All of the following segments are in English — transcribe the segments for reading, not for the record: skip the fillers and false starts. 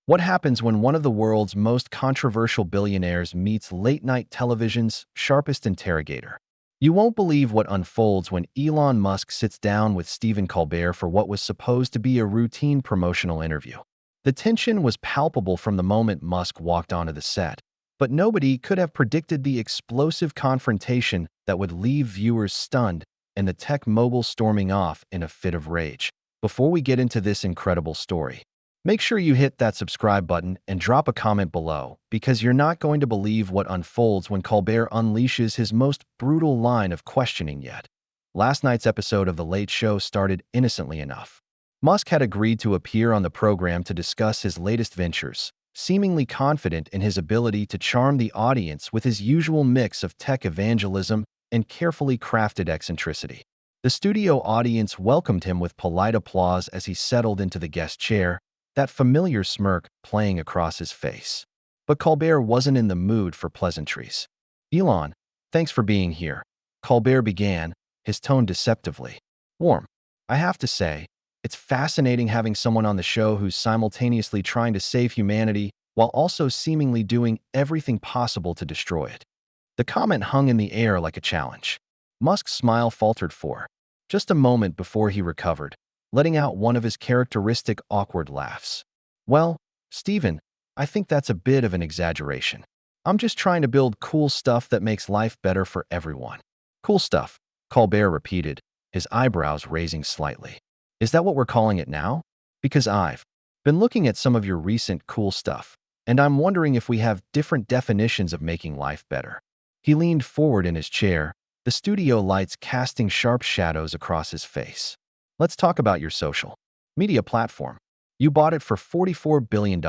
What happens when one of the world's most controversial billionaires meets late-night television's sharpest interrogator? You won't believe what unfolds when Elon Musk sits down with Stephen Colbert for what was supposed to be a routine promotional interview. The tension was palpable from the moment Musk walked onto the set, but nobody could have predicted the explosive confrontation that would leave viewers stunned and the tech mogul storming off in a fit of rage. Before we get into this incredible story, make sure you hit that subscribe button and drop a comment below, because you're not going to believe what unfolds when Colbert unleashes his most brutal line of questioning yet. Last night's episode of The Late Show started innocently enough. Musk had agreed to appear on the program to discuss his latest ventures, seemingly confident in his ability to charm the audience with his usual mix of tech evangelism and carefully crafted eccentricity. The studio audience welcomed him with polite applause as he settled into the guest chair, that familiar smirk playing across his face. But Colbert wasn't in the mood for pleasantries. "Elon, thanks for being here," Colbert began, his tone deceptively warm. "I have to say, it's fascinating having someone on the show who's simultaneously trying to save humanity while also seemingly doing everything possible to destroy it." The comment hung in the air like a challenge. Musk's smile faltered for just a moment before he recovered, letting out one of his characteristic awkward laughs. "Well, Stephen, I think that's a bit of an exaggeration. I'm just trying to build cool stuff that makes life better for everyone." "Cool stuff," Colbert repeated, his eyebrows raising slightly. "Is that what we're calling it now? Because I've been looking at some of your recent cool stuff, and I'm wondering if we have different definitions of making life better." He leaned forward in his chair, the studio lights casting sharp shadows across his face. "Let's talk about your social media platform. You bought it for $44 billion,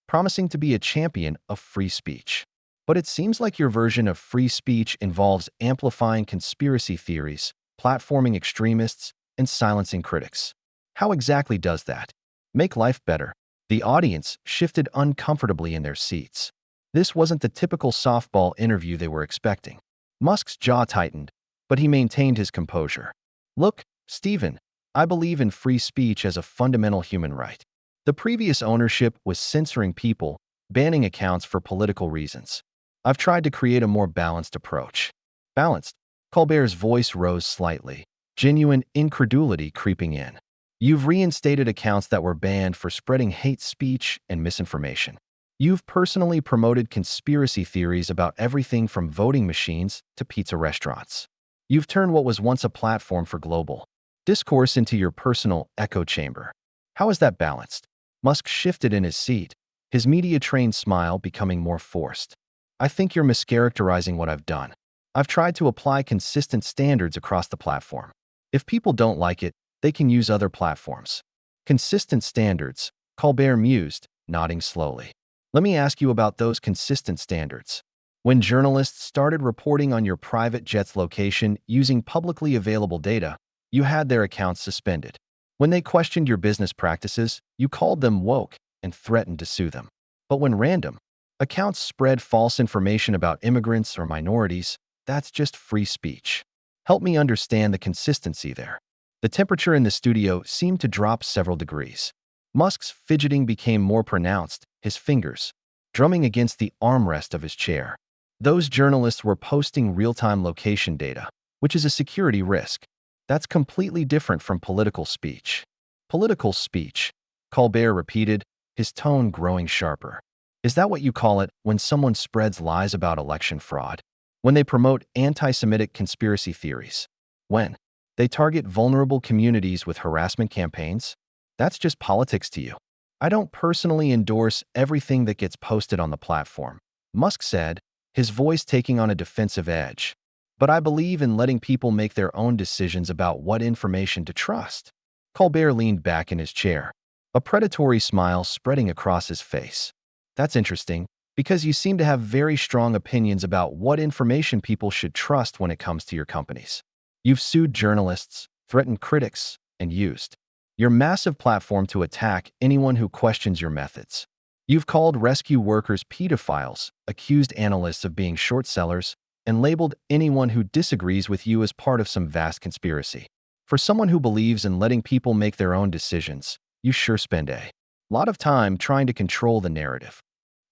promising to be a champion of free speech. But it seems like your version of free speech involves amplifying conspiracy theories, platforming extremists, and silencing critics. How exactly does that make life better?" The audience shifted uncomfortably in their seats. This wasn't the typical softball interview they were expecting. Musk's jaw tightened, but he maintained his composure. "Look, Stephen, I believe in free speech as a fundamental human right. The previous ownership was censoring people, banning accounts for political reasons. I've tried to create a more balanced approach." "Balanced?" Colbert's voice rose slightly, genuine incredulity creeping in. "You've reinstated accounts that were banned for spreading hate speech and misinformation. You've personally promoted conspiracy theories about everything from voting machines to pizza restaurants. You've turned what was once a platform for global discourse into your personal echo chamber. How is that balanced?" Musk shifted in his seat, his media-trained smile becoming more forced. "I think you're mischaracterizing what I've done. I've tried to apply consistent standards across the platform. If people don't like it, they can use other platforms." "Consistent standards," Colbert mused, nodding slowly. "Let me ask you about those consistent standards. When journalists started reporting on your private jet's location using publicly available data, you had their accounts suspended. When they questioned your business practices, you called them woke and threatened to sue them. But when random accounts spread false information about immigrants or minorities, that's just free speech. Help me understand the consistency there." The temperature in the studio seemed to drop several degrees. Musk's fidgeting became more pronounced, his fingers drumming against the armrest of his chair. "Those journalists were posting real-time location data, which is a security risk. That's completely different from political speech." "Political speech," Colbert repeated, his tone growing sharper. "Is that what you call it when someone spreads lies about election fraud? When they promote anti-Semitic conspiracy theories? When they target vulnerable communities with harassment campaigns? That's just politics to you." "I don't personally endorse everything that gets posted on the platform," Musk said, his voice taking on a defensive edge. "But I believe in letting people make their own decisions about what information to trust." Colbert leaned back in his chair, a predatory smile spreading across his face. "That's interesting, because you seem to have very strong opinions about what information people should trust when it comes to your companies. You've sued journalists, threatened critics, and used your massive platform to attack anyone who questions your methods. You've called rescue workers pedophiles, accused analysts of being short sellers, and labeled anyone who disagrees with you as part of some vast conspiracy. For someone who believes in letting people make their own decisions, you sure spend a lot of time trying to control the narrative.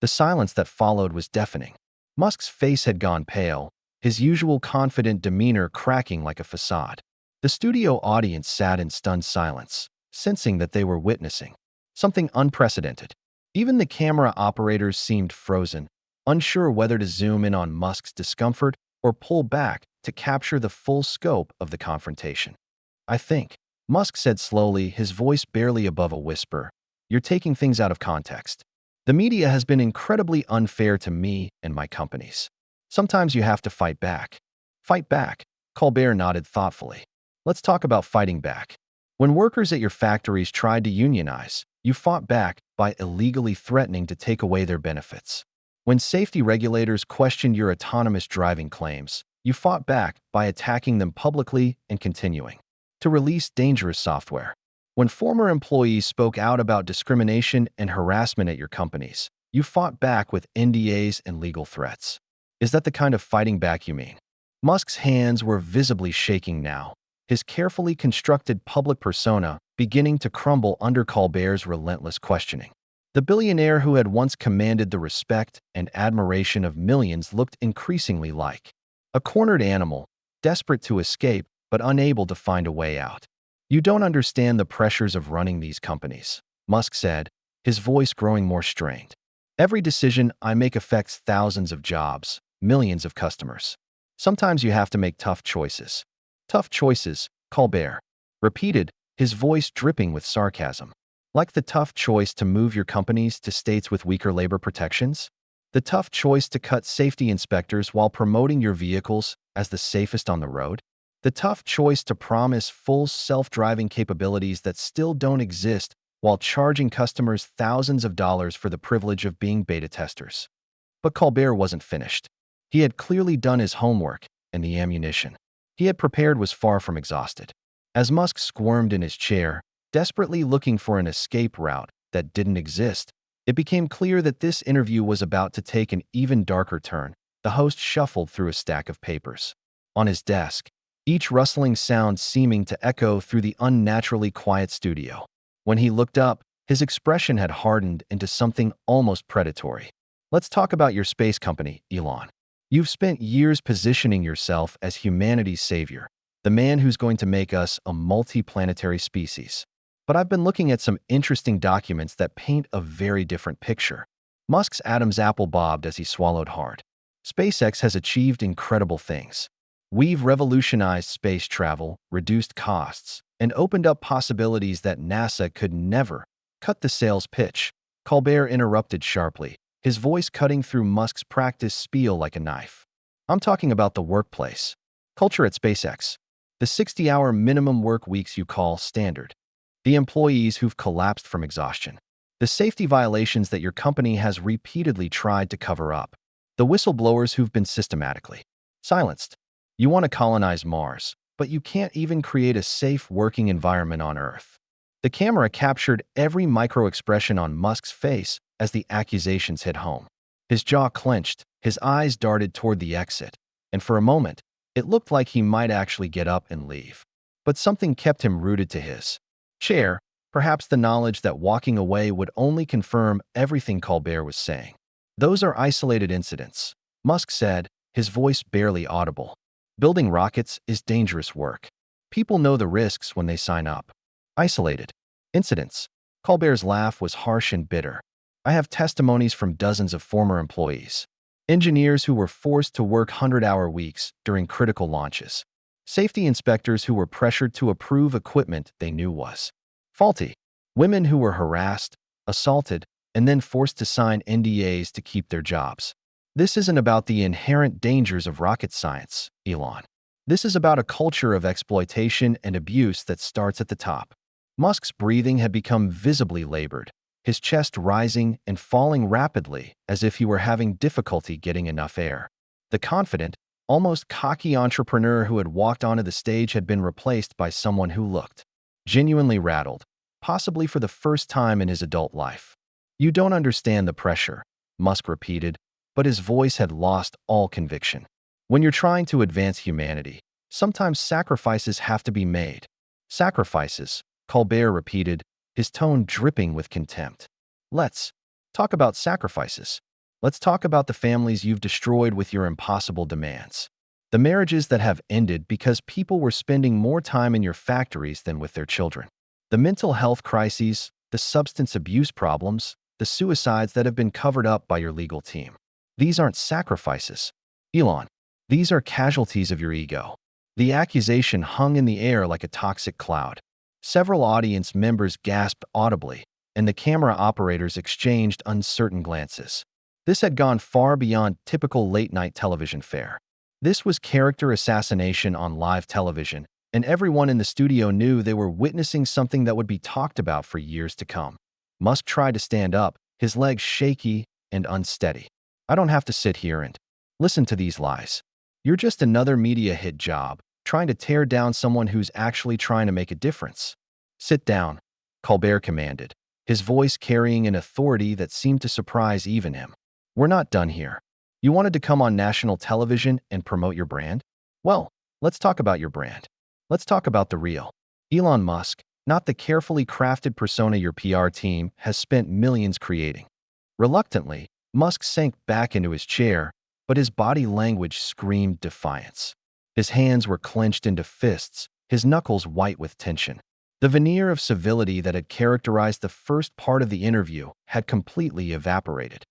The silence that followed was deafening. Musk's face had gone pale, his usual confident demeanor cracking like a facade. The studio audience sat in stunned silence, sensing that they were witnessing something unprecedented. Even the camera operators seemed frozen, unsure whether to zoom in on Musk's discomfort or pull back to capture the full scope of the confrontation. "I think," Musk said slowly, his voice barely above a whisper, "you're taking things out of context. The media has been incredibly unfair to me and my companies. Sometimes you have to fight back." "Fight back?" Colbert nodded thoughtfully. "Let's talk about fighting back. When workers at your factories tried to unionize, you fought back by illegally threatening to take away their benefits. When safety regulators questioned your autonomous driving claims, you fought back by attacking them publicly and continuing to release dangerous software. When former employees spoke out about discrimination and harassment at your companies, you fought back with NDAs and legal threats. Is that the kind of fighting back you mean?" Musk's hands were visibly shaking now, his carefully constructed public persona beginning to crumble under Colbert's relentless questioning. The billionaire who had once commanded the respect and admiration of millions looked increasingly like a cornered animal, desperate to escape but unable to find a way out. "You don't understand the pressures of running these companies," Musk said, his voice growing more strained. "Every decision I make affects thousands of jobs, millions of customers. Sometimes you have to make tough choices." "Tough choices," Colbert repeated, his voice dripping with sarcasm. "Like the tough choice to move your companies to states with weaker labor protections? The tough choice to cut safety inspectors while promoting your vehicles as the safest on the road? The tough choice to promise full self-driving capabilities that still don't exist while charging customers thousands of dollars for the privilege of being beta testers." But Colbert wasn't finished. He had clearly done his homework, and the ammunition he had prepared was far from exhausted. As Musk squirmed in his chair, desperately looking for an escape route that didn't exist, it became clear that this interview was about to take an even darker turn. The host shuffled through a stack of papers on his desk, each rustling sound seeming to echo through the unnaturally quiet studio. When he looked up, his expression had hardened into something almost predatory. "Let's talk about your space company, Elon. You've spent years positioning yourself as humanity's savior, the man who's going to make us a multi-planetary species. But I've been looking at some interesting documents that paint a very different picture." Musk's Adam's apple bobbed as he swallowed hard. "SpaceX has achieved incredible things. We've revolutionized space travel, reduced costs, and opened up possibilities that NASA could never." "Cut the sales pitch," Colbert interrupted sharply, his voice cutting through Musk's practice spiel like a knife. "I'm talking about the workplace. Culture at SpaceX. The 60-hour minimum work weeks you call standard. The employees who've collapsed from exhaustion. The safety violations that your company has repeatedly tried to cover up. The whistleblowers who've been systematically silenced. You want to colonize Mars, but you can't even create a safe working environment on Earth." The camera captured every micro-expression on Musk's face as the accusations hit home. His jaw clenched, his eyes darted toward the exit, and for a moment, it looked like he might actually get up and leave. But something kept him rooted to his chair, perhaps the knowledge that walking away would only confirm everything Colbert was saying. "Those are isolated incidents," Musk said, his voice barely audible. "Building rockets is dangerous work. People know the risks when they sign up." "Isolated incidents." Colbert's laugh was harsh and bitter. "I have testimonies from dozens of former employees. Engineers who were forced to work 100-hour weeks during critical launches. Safety inspectors who were pressured to approve equipment they knew was faulty. Women who were harassed, assaulted, and then forced to sign NDAs to keep their jobs. This isn't about the inherent dangers of rocket science, Elon. This is about a culture of exploitation and abuse that starts at the top." Musk's breathing had become visibly labored, his chest rising and falling rapidly as if he were having difficulty getting enough air. The confident, almost cocky entrepreneur who had walked onto the stage had been replaced by someone who looked genuinely rattled, possibly for the first time in his adult life. "You don't understand the pressure," Musk repeated, but his voice had lost all conviction. "When you're trying to advance humanity, sometimes sacrifices have to be made." "Sacrifices," Colbert repeated, his tone dripping with contempt. Let's talk about sacrifices. Let's talk about the families you've destroyed with your impossible demands. The marriages that have ended because people were spending more time in your factories than with their children. The mental health crises, the substance abuse problems, the suicides that have been covered up by your legal team. These aren't sacrifices, Elon. These are casualties of your ego. The accusation hung in the air like a toxic cloud. Several audience members gasped audibly, and the camera operators exchanged uncertain glances. This had gone far beyond typical late-night television fare. This was character assassination on live television, and everyone in the studio knew they were witnessing something that would be talked about for years to come. Musk tried to stand up, his legs shaky and unsteady. I don't have to sit here and listen to these lies. You're just another media hit job, trying to tear down someone who's actually trying to make a difference. Sit down, Colbert commanded, his voice carrying an authority that seemed to surprise even him. We're not done here. You wanted to come on national television and promote your brand? Well, let's talk about your brand. Let's talk about the real Elon Musk, not the carefully crafted persona your PR team has spent millions creating. Reluctantly, Musk sank back into his chair, but his body language screamed defiance. His hands were clenched into fists, his knuckles white with tension. The veneer of civility that had characterized the first part of the interview had completely evaporated.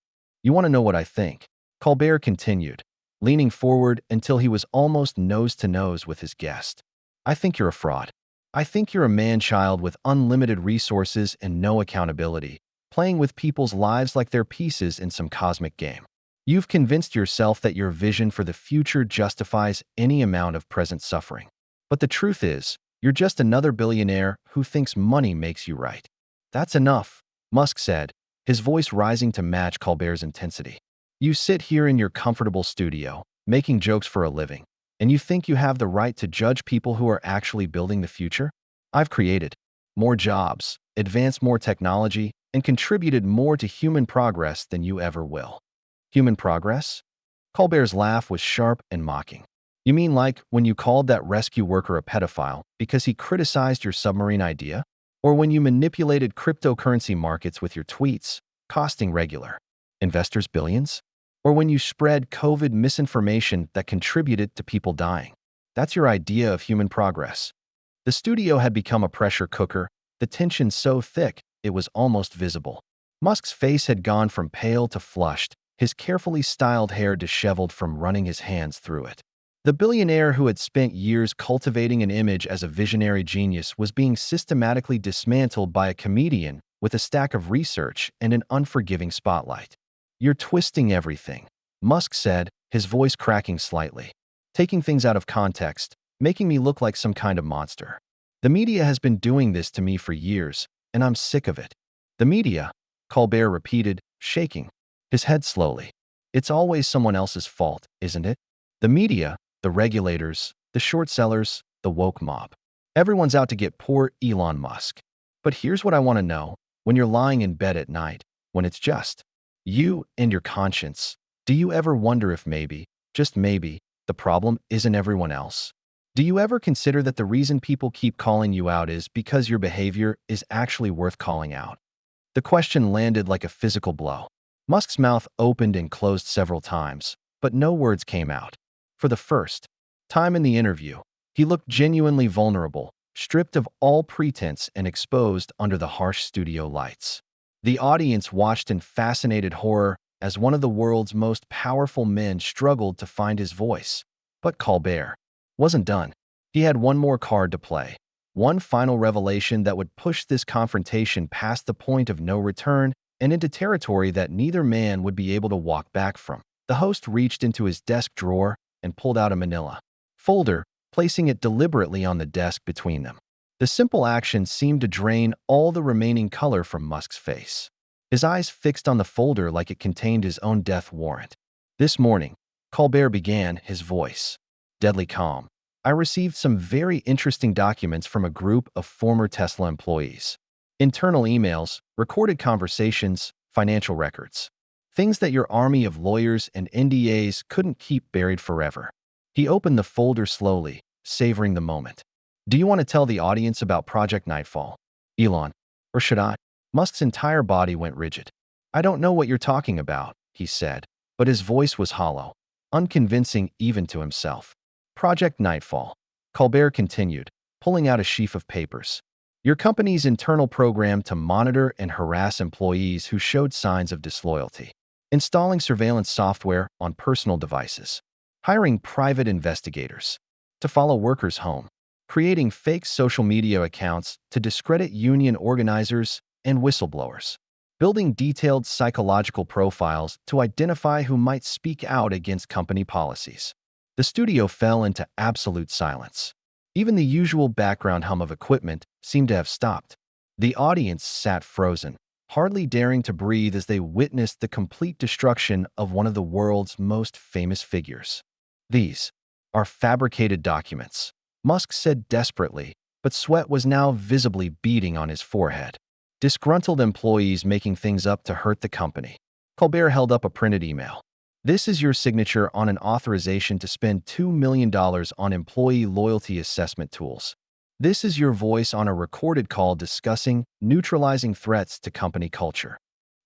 You want to know what I think? Colbert continued, leaning forward until he was almost nose-to-nose with his guest. I think you're a fraud. I think you're a man-child with unlimited resources and no accountability, playing with people's lives like they're pieces in some cosmic game. You've convinced yourself that your vision for the future justifies any amount of present suffering. But the truth is, you're just another billionaire who thinks money makes you right. That's enough, Musk said, his voice rising to match Colbert's intensity. You sit here in your comfortable studio, making jokes for a living, and you think you have the right to judge people who are actually building the future? I've created more jobs, advanced more technology, and contributed more to human progress than you ever will. Human progress? Colbert's laugh was sharp and mocking. You mean like when you called that rescue worker a pedophile because he criticized your submarine idea? Or when you manipulated cryptocurrency markets with your tweets, costing regular investors billions? Or when you spread COVID misinformation that contributed to people dying? That's your idea of human progress. The studio had become a pressure cooker, the tension so thick it was almost visible. Musk's face had gone from pale to flushed, his carefully styled hair disheveled from running his hands through it. The billionaire who had spent years cultivating an image as a visionary genius was being systematically dismantled by a comedian with a stack of research and an unforgiving spotlight. You're twisting everything, Musk said, his voice cracking slightly. Taking things out of context, making me look like some kind of monster. The media has been doing this to me for years, and I'm sick of it. The media, Colbert repeated, shaking his head slowly. It's always someone else's fault, isn't it? The media, the regulators, the short sellers, the woke mob. Everyone's out to get poor Elon Musk. But here's what I want to know. When you're lying in bed at night, when it's just you and your conscience, do you ever wonder if maybe, just maybe, the problem isn't everyone else? Do you ever consider that the reason people keep calling you out is because your behavior is actually worth calling out? The question landed like a physical blow. Musk's mouth opened and closed several times, but no words came out. For the first time in the interview, he looked genuinely vulnerable, stripped of all pretense and exposed under the harsh studio lights. The audience watched in fascinated horror as one of the world's most powerful men struggled to find his voice. But Colbert wasn't done. He had one more card to play, one final revelation that would push this confrontation past the point of no return and into territory that neither man would be able to walk back from. The host reached into his desk drawer and pulled out a manila folder, placing it deliberately on the desk between them. The simple action seemed to drain all the remaining color from Musk's face. His eyes fixed on the folder like it contained his own death warrant. This morning, Colbert began, his voice deadly calm. I received some very interesting documents from a group of former Tesla employees. Internal emails, recorded conversations, financial records. Things that your army of lawyers and NDAs couldn't keep buried forever. He opened the folder slowly, savoring the moment. Do you want to tell the audience about Project Nightfall, Elon? Or should I? Musk's entire body went rigid. I don't know what you're talking about, he said, but his voice was hollow, unconvincing even to himself. Project Nightfall. Colbert continued, pulling out a sheaf of papers. Your company's internal program to monitor and harass employees who showed signs of disloyalty. Installing surveillance software on personal devices. Hiring private investigators to follow workers home. Creating fake social media accounts to discredit union organizers and whistleblowers. Building detailed psychological profiles to identify who might speak out against company policies. The studio fell into absolute silence. Even the usual background hum of equipment seemed to have stopped. The audience sat frozen, hardly daring to breathe as they witnessed the complete destruction of one of the world's most famous figures. These are fabricated documents, Musk said desperately, but sweat was now visibly beading on his forehead. Disgruntled employees making things up to hurt the company. Colbert held up a printed email. This is your signature on an authorization to spend $2 million on employee loyalty assessment tools. This is your voice on a recorded call discussing neutralizing threats to company culture.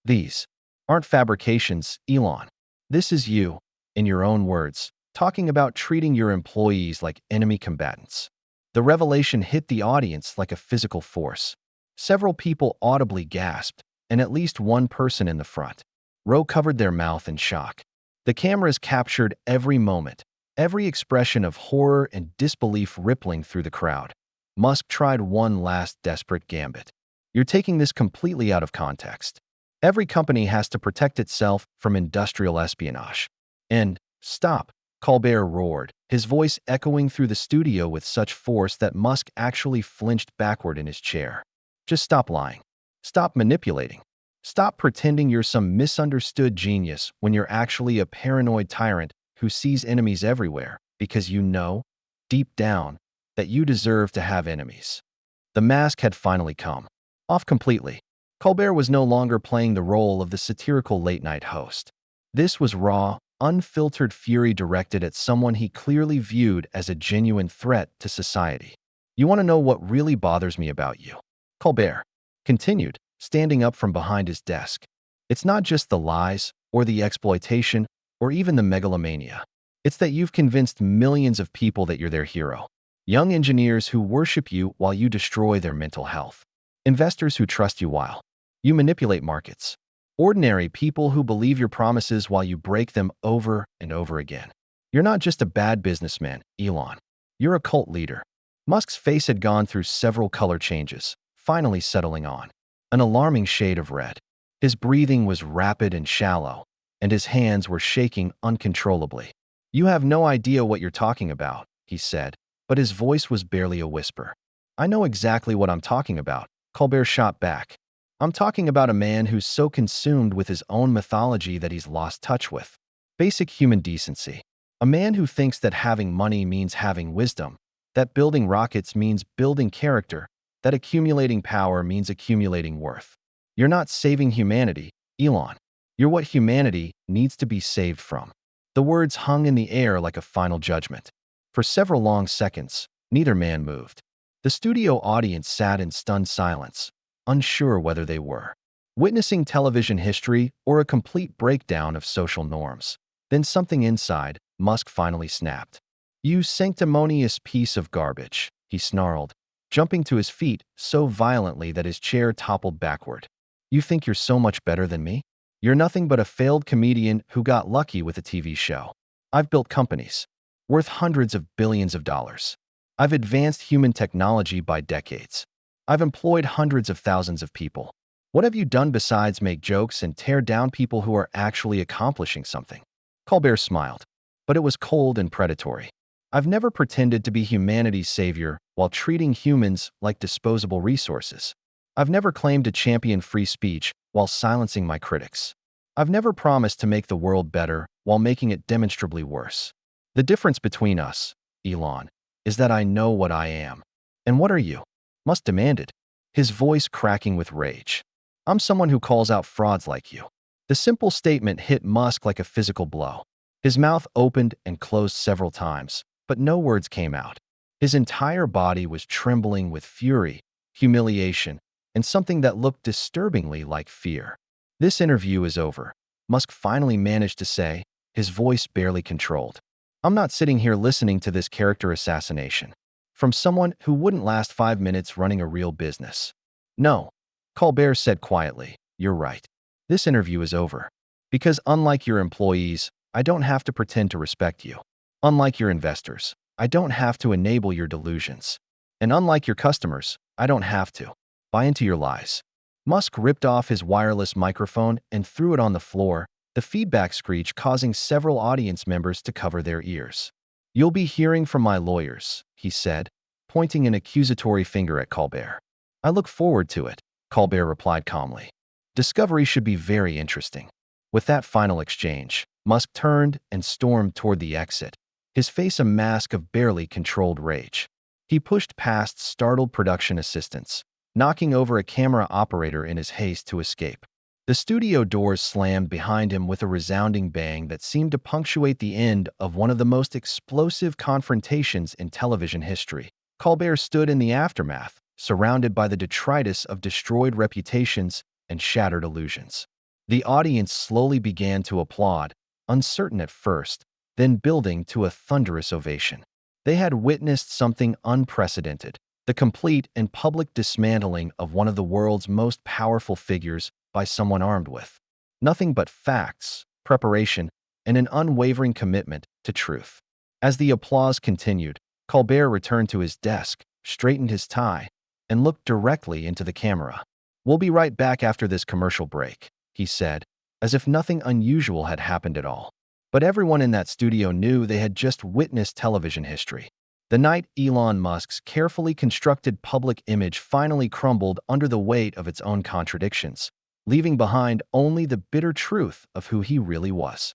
These aren't fabrications, Elon. This is you, in your own words, talking about treating your employees like enemy combatants. The revelation hit the audience like a physical force. Several people audibly gasped, and at least one person in the front row covered their mouth in shock. The cameras captured every moment, every expression of horror and disbelief rippling through the crowd. Musk tried one last desperate gambit. You're taking this completely out of context. Every company has to protect itself from industrial espionage. And stop, Colbert roared, his voice echoing through the studio with such force that Musk actually flinched backward in his chair. Just stop lying. Stop manipulating. Stop pretending you're some misunderstood genius when you're actually a paranoid tyrant who sees enemies everywhere because you know, deep down, that you deserve to have enemies. The mask had finally come off completely. Colbert was no longer playing the role of the satirical late-night host. This was raw, unfiltered fury directed at someone he clearly viewed as a genuine threat to society. You want to know what really bothers me about you? Colbert continued, standing up from behind his desk. It's not just the lies, or the exploitation, or even the megalomania. It's that you've convinced millions of people that you're their hero. Young engineers who worship you while you destroy their mental health. Investors who trust you while you manipulate markets. Ordinary people who believe your promises while you break them over and over again. You're not just a bad businessman, Elon. You're a cult leader. Musk's face had gone through several color changes, finally settling on an alarming shade of red. His breathing was rapid and shallow, and his hands were shaking uncontrollably. You have no idea what you're talking about, he said, but his voice was barely a whisper. I know exactly what I'm talking about, Colbert shot back. I'm talking about a man who's so consumed with his own mythology that he's lost touch with basic human decency. A man who thinks that having money means having wisdom, that building rockets means building character, that accumulating power means accumulating worth. You're not saving humanity, Elon. You're what humanity needs to be saved from. The words hung in the air like a final judgment. For several long seconds, neither man moved. The studio audience sat in stunned silence, unsure whether they were witnessing television history or a complete breakdown of social norms. Then something inside Musk finally snapped. You sanctimonious piece of garbage, he snarled, jumping to his feet so violently that his chair toppled backward. You think you're so much better than me? You're nothing but a failed comedian who got lucky with a TV show. I've built companies worth hundreds of billions of dollars. I've advanced human technology by decades. I've employed hundreds of thousands of people. What have you done besides make jokes and tear down people who are actually accomplishing something? Colbert smiled, but it was cold and predatory. I've never pretended to be humanity's savior while treating humans like disposable resources. I've never claimed to champion free speech while silencing my critics. I've never promised to make the world better while making it demonstrably worse. The difference between us, Elon, is that I know what I am. And what are you? Musk demanded, his voice cracking with rage. I'm someone who calls out frauds like you. The simple statement hit Musk like a physical blow. His mouth opened and closed several times, but no words came out. His entire body was trembling with fury, humiliation, and something that looked disturbingly like fear. "This interview is over," Musk finally managed to say, his voice barely controlled. "I'm not sitting here listening to this character assassination from someone who wouldn't last 5 minutes running a real business." "No," Colbert said quietly, "you're right. This interview is over. Because unlike your employees, I don't have to pretend to respect you. Unlike your investors, I don't have to enable your delusions. And unlike your customers, I don't have to buy into your lies." Musk ripped off his wireless microphone and threw it on the floor, the feedback screech causing several audience members to cover their ears. "You'll be hearing from my lawyers," he said, pointing an accusatory finger at Colbert. "I look forward to it," Colbert replied calmly. "Discovery should be very interesting." With that final exchange, Musk turned and stormed toward the exit, his face a mask of barely controlled rage. He pushed past startled production assistants, knocking over a camera operator in his haste to escape. The studio doors slammed behind him with a resounding bang that seemed to punctuate the end of one of the most explosive confrontations in television history. Colbert stood in the aftermath, surrounded by the detritus of destroyed reputations and shattered illusions. The audience slowly began to applaud, uncertain at first, then building to a thunderous ovation. They had witnessed something unprecedented, the complete and public dismantling of one of the world's most powerful figures by someone armed with nothing but facts, preparation, and an unwavering commitment to truth. As the applause continued, Colbert returned to his desk, straightened his tie, and looked directly into the camera. "We'll be right back after this commercial break," he said, as if nothing unusual had happened at all. But everyone in that studio knew they had just witnessed television history. The night Elon Musk's carefully constructed public image finally crumbled under the weight of its own contradictions, leaving behind only the bitter truth of who he really was.